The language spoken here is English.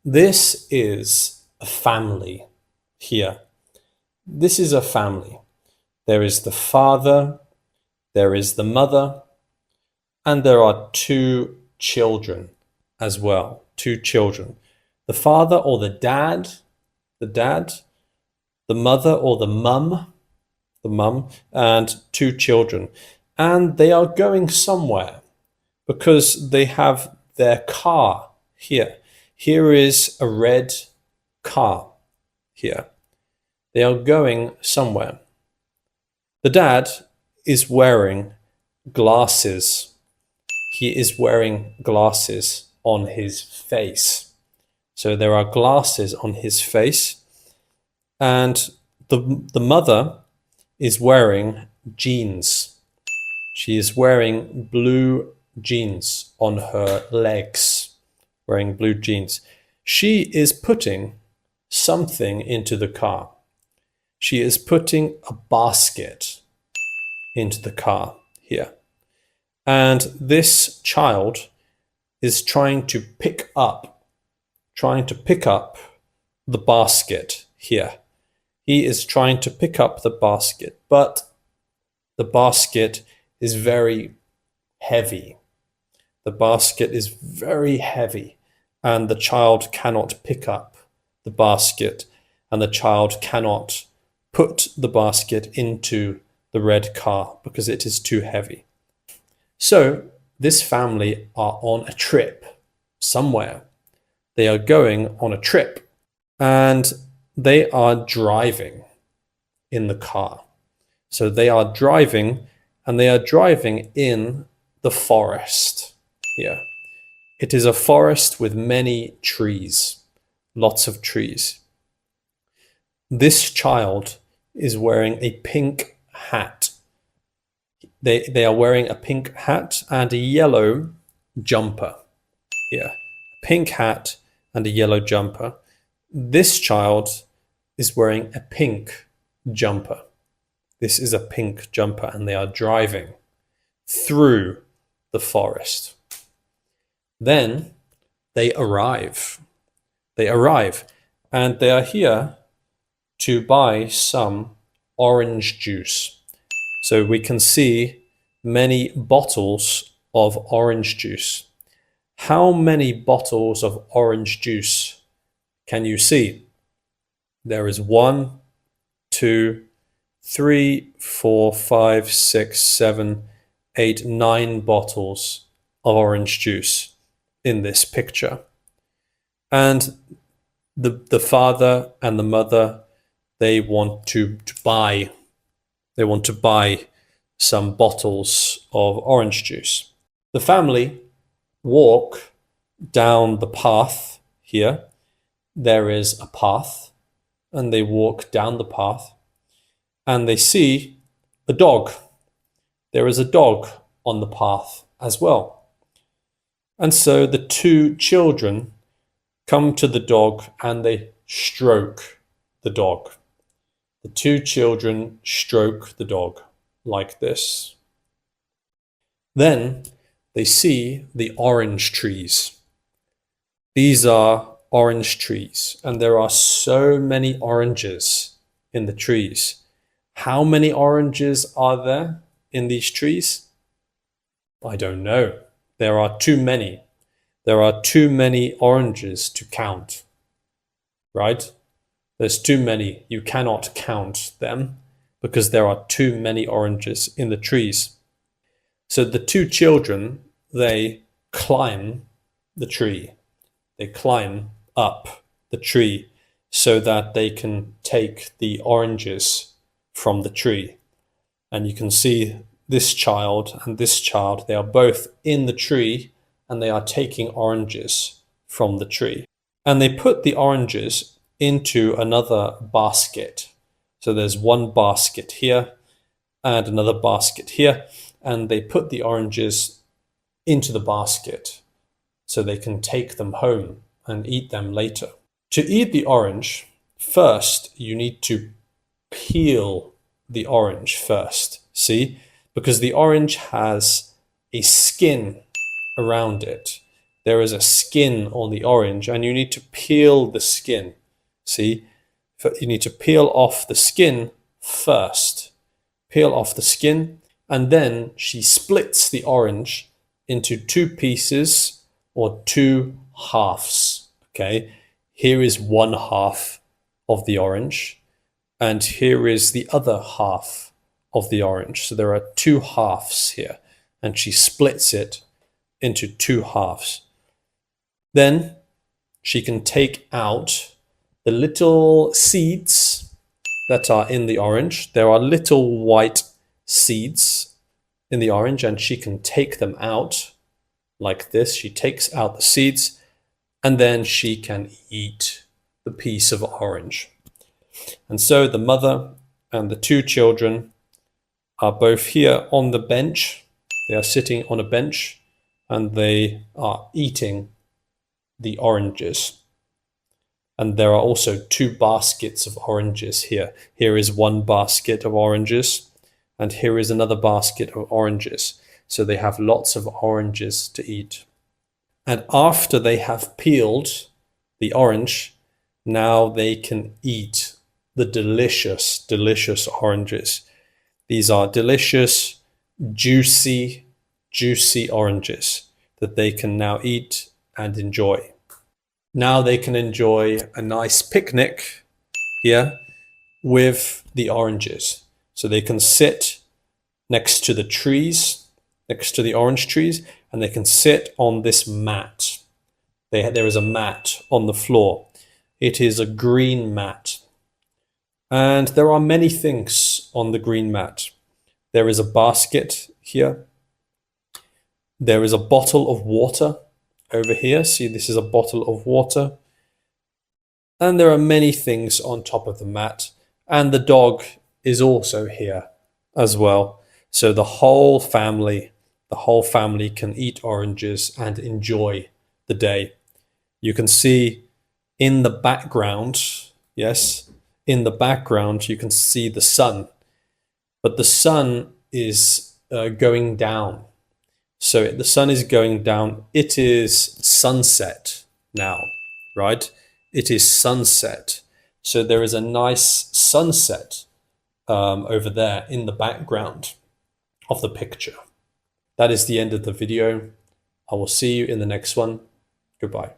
This is a family here. This is a family. There is the father, there is the mother, and there are two children as well. Two children. The father or the dad, the mother or the mum, and two children. And they are going somewhere because they have their car here. Here is a red car here. They are going somewhere. The dad is wearing glasses. He is wearing glasses on his face. So there are glasses on his face. And the mother is wearing jeans. She is wearing blue jeans on her legs, wearing blue jeans. She is putting something into the car. She is putting a basket into the car here. And this child is trying to pick up the basket here. He is trying to pick up the basket, but the basket is very heavy. The basket is very heavy, and the child cannot pick up the basket, and the child cannot put the basket into the red car because it is too heavy. So this family are on a trip somewhere. They are going on a trip, and they are driving in the car. So they are driving, and they are driving in the forest here. It is a forest with many trees, lots of trees. This child is wearing a pink hat. They are wearing a pink hat and a yellow jumper here. Pink hat and a yellow jumper. This child is wearing a pink jumper. This is a pink jumper, and they are driving through the forest. Then they arrive. They arrive, and they are here to buy some orange juice. So we can see many bottles of orange juice. How many bottles of orange juice can you see? There is 1, 2, 3, 4, 5, 6, 7, 8, 9 bottles of orange juice in this picture. And the father and the mother, they want to buy some bottles of orange juice. The family walk down the path here. There is a path, and they walk down the path, and they see a dog. There is a dog on the path as well. And so the two children come to the dog and they stroke the dog. The two children stroke the dog like this. Then they see the orange trees. These are orange trees, and there are so many oranges in the trees. How many oranges are there in these trees? I don't know. There are too many. There are too many oranges to count, right? There's too many. You cannot count them because there are too many oranges in the trees. So the two children, they climb the tree. They climb up the tree so that they can take the oranges from the tree. And you can see this child and this child, they are both in the tree and they are taking oranges from the tree. And they put the oranges into another basket. So there's one basket here and another basket here, and they put the oranges into the basket so they can take them home and eat them later. To eat the orange, first you need to peel the orange first, see? Because the orange has a skin around it, there is a skin on the orange, and you need to peel the skin. See, you need to peel off the skin first. Peel off the skin, and then she splits the orange into two pieces or two halves. Okay, here is one half of the orange, and here is the other half of the orange. So there are two halves here, and she splits it into two halves. Then she can take out the little seeds that are in the orange. There are little white seeds in the orange, and she can take them out like this. She takes out the seeds, and then she can eat the piece of orange. And so the mother and the two children are both here on the bench. They are sitting on a bench, and they are eating the oranges. And there are also two baskets of oranges here. Here is one basket of oranges, and here is another basket of oranges. So they have lots of oranges to eat. And after they have peeled the orange, now they can eat the delicious, delicious oranges. These are delicious, juicy, juicy oranges that they can now eat and enjoy. Now they can enjoy a nice picnic here with the oranges. So they can sit next to the trees, next to the orange trees, and they can sit on this mat. There is a mat on the floor. It is a green mat. And there are many things on the green mat. There is a basket here. There is a bottle of water over here. See, this is a bottle of water. And there are many things on top of the mat. And the dog is also here as well. So the whole family can eat oranges and enjoy the day. You can see in the background, yes, in the background, you can see the sun, but the sun is going down. So the sun is going down. It is sunset now, right? It is sunset. So there is a nice sunset over there in the background of the picture. That is the end of the video. I will see you in the next one. Goodbye.